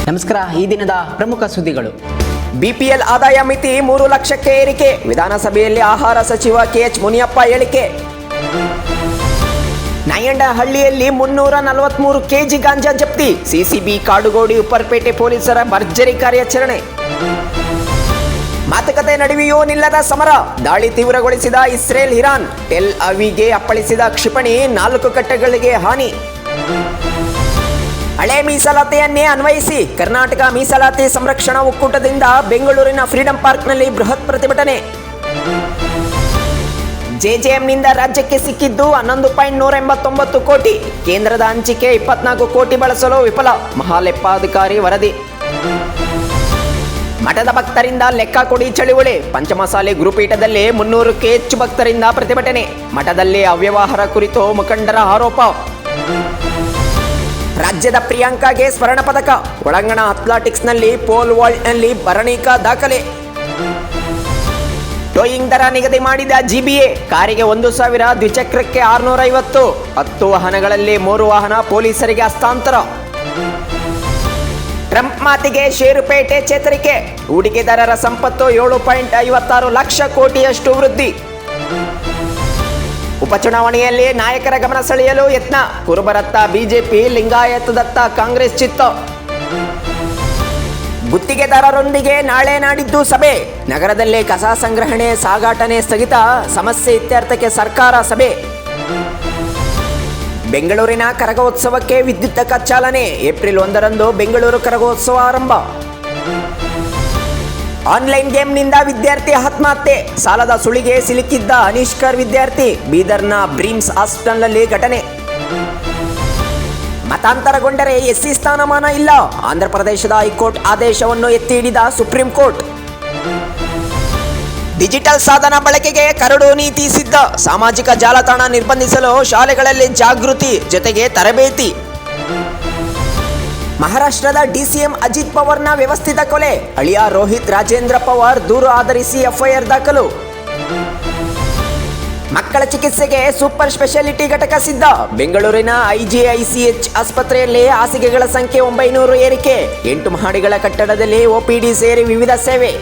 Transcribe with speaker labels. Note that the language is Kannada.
Speaker 1: ನಮಸ್ಕಾರ. ಈ ದಿನದ ಪ್ರಮುಖ ಸುದ್ದಿಗಳು.
Speaker 2: ಬಿಪಿಎಲ್ ಆದಾಯ ಮಿತಿ 3 ಲಕ್ಷಕ್ಕೆ ಏರಿಕೆ, ವಿಧಾನಸಭೆಯಲ್ಲಿ ಆಹಾರ ಸಚಿವ ಕೆಎಚ್ ಮುನಿಯಪ್ಪ ಹೇಳಿಕೆ. ನಾಯಂಡಹಳ್ಳಿಯಲ್ಲಿ 343 ಕೆಜಿ ಗಾಂಜಾ ಜಪ್ತಿ, ಸಿಸಿಬಿ ಕಾಡುಗೋಡಿ ಉಪ್ಪರ್ಪೇಟೆ ಪೊಲೀಸರ ಭರ್ಜರಿ ಕಾರ್ಯಾಚರಣೆ. ಮಾತುಕತೆ ನಡುವೆಯೂ ನಿಲ್ಲದ ಸಮರ, ದಾಳಿ ತೀವ್ರಗೊಳಿಸಿದ ಇಸ್ರೇಲ್ ಇರಾನ್, ಟೆಲ್ ಅವಿವ್ಗೆ ಅಪ್ಪಳಿಸಿದ ಕ್ಷಿಪಣಿ 4 ಕಟ್ಟೆಗಳಿಗೆ ಹಾನಿ. ಹಳೆ ಮೀಸಲಾತಿಯನ್ನೇ ಅನ್ವಯಿಸಿ ಕರ್ನಾಟಕ ಮೀಸಲಾತಿ ಸಂರಕ್ಷಣಾ ಒಕ್ಕೂಟದಿಂದ ಬೆಂಗಳೂರಿನ ಫ್ರೀಡಂ ಪಾರ್ಕ್ನಲ್ಲಿ ಬೃಹತ್ ಪ್ರತಿಭಟನೆ. ಜೆಜೆಎಂನಿಂದ ರಾಜ್ಯಕ್ಕೆ ಸಿಕ್ಕಿದ್ದು 11.189 ಕೋಟಿ, ಕೇಂದ್ರದ ಹಂಚಿಕೆ 24 ಕೋಟಿ ಬಳಸಲು ವಿಫಲ, ಮಹಾಲೆಪ್ಪಾಧಿಕಾರಿ ವರದಿ. ಮಠದ ಭಕ್ತರಿಂದ ಲೆಕ್ಕ ಕೊಡಿ ಚಳುವಳಿ, ಪಂಚಮಸಾಲಿ ಗುರುಪೀಠದಲ್ಲಿ 300ಕ್ಕೆ ಹೆಚ್ಚು ಭಕ್ತರಿಂದ ಪ್ರತಿಭಟನೆ, ಮಠದಲ್ಲಿ ಅವ್ಯವಹಾರ ಕುರಿತು ಮುಖಂಡರ ಆರೋಪ. ರಾಜ್ಯದ ಪ್ರಿಯಾಂಕಾಗೆ ಸ್ವರ್ಣ ಪದಕ, ಒಳಾಂಗಣ ಅಥ್ಲೆಟಿಕ್ಸ್ನಲ್ಲಿ ಪೋಲ್ ವಾಲ್ಟ್ನಲ್ಲಿ ಭರಣಿಕ ದಾಖಲೆ. ಟೋಯಿಂಗ್ ದರ ನಿಗದಿ ಮಾಡಿದ ಜಿಬಿಎ, ಕಾರಿಗೆ 1,000, ದ್ವಿಚಕ್ರಕ್ಕೆ 650, 10 ವಾಹನಗಳಲ್ಲಿ 3 ವಾಹನ ಪೊಲೀಸರಿಗೆ ಹಸ್ತಾಂತರ. ಟ್ರಂಪ್ ಮಾತಿಗೆ ಷೇರುಪೇಟೆ ಚೇತರಿಕೆ, ಹೂಡಿಕೆದಾರರ ಸಂಪತ್ತು 7.56 ಲಕ್ಷ ಕೋಟಿಯಷ್ಟು ವೃದ್ಧಿ. ಉಪಚುನಾವಣೆಯಲ್ಲಿ ನಾಯಕರ ಗಮನ ಸೆಳೆಯಲು ಯತ್ನ, ಕುರುಬರತ್ತ ಬಿಜೆಪಿ, ಲಿಂಗಾಯತದತ್ತ ಕಾಂಗ್ರೆಸ್ ಚಿತ್ತ. ಗುತ್ತಿಗೆದಾರರೊಂದಿಗೆ ನಾಳೆ ನಾಡಿದ್ದು ಸಭೆ, ನಗರದಲ್ಲಿ ಕಸ ಸಂಗ್ರಹಣೆ ಸಾಗಾಟನೆ ಸ್ಥಗಿತ, ಸಮಸ್ಯೆ ಇತ್ಯರ್ಥಕ್ಕೆ ಸರ್ಕಾರ ಸಭೆ. ಬೆಂಗಳೂರಿನ ಕರಗೋತ್ಸವಕ್ಕೆ ವಿದ್ಯುತ್ ಚಾಲನೆ, ಏಪ್ರಿಲ್ 1ರಂದು ಬೆಂಗಳೂರು ಕರಗೋತ್ಸವ ಆರಂಭ. ಆನ್ಲೈನ್ ಗೇಮ್ನಿಂದ ವಿದ್ಯಾರ್ಥಿ ಆತ್ಮಹತ್ಯೆ, ಸಾಲದ ಸುಳಿಗೆ ಸಿಲುಕಿದ್ದ ಅನಿಷ್ಕರ್ ವಿದ್ಯಾರ್ಥಿ, ಬೀದರ್ನ ಬ್ರೀಮ್ಸ್ ಹಾಸ್ಪಿಟಲ್ನಲ್ಲಿ ಘಟನೆ. ಮತಾಂತರಗೊಂಡರೆ ಎಸ್ಸಿ ಸ್ಥಾನಮಾನ ಇಲ್ಲ, ಆಂಧ್ರ ಪ್ರದೇಶದ ಹೈಕೋರ್ಟ್ ಆದೇಶವನ್ನು ಎತ್ತಿ ಹಿಡಿದ ಸುಪ್ರೀಂ ಕೋರ್ಟ್. ಡಿಜಿಟಲ್ ಸಾಧನ ಬಳಕೆಗೆ ಕರಡು ನೀತಿ ಸಿದ್ಧ, ಸಾಮಾಜಿಕ ಜಾಲತಾಣ ನಿರ್ಬಂಧಿಸಲು ಶಾಲೆಗಳಲ್ಲಿ ಜಾಗೃತಿ ಜೊತೆಗೆ ತರಬೇತಿ. ಮಹಾರಾಷ್ಟ್ರದ ಡಿಸಿಎಂ ಅಜಿತ್ ಪವಾರ್ನ ವ್ಯವಸ್ಥಿತ ಕೊಲೆ, ಅಳಿಯ ರೋಹಿತ್ ರಾಜೇಂದ್ರ ಪವಾರ್ ದೂರು ಆಧರಿಸಿ ಎಫ್ಐಆರ್ ದಾಖಲು. ಮಕ್ಕಳ ಚಿಕಿತ್ಸೆಗೆ ಸೂಪರ್ ಸ್ಪೆಷಾಲಿಟಿ ಘಟಕ ಸಿದ್ಧ, ಬೆಂಗಳೂರಿನ ಐಜಿಐಸಿಎಚ್ ಆಸ್ಪತ್ರೆಯಲ್ಲಿ ಹಾಸಿಗೆಗಳ ಸಂಖ್ಯೆ 900 ಏರಿಕೆ, 8 ಮಹಡಿಗಳ ಕಟ್ಟಡದಲ್ಲಿ ಒಪಿಡಿ ಸೇರಿ ವಿವಿಧ ಸೇವೆ.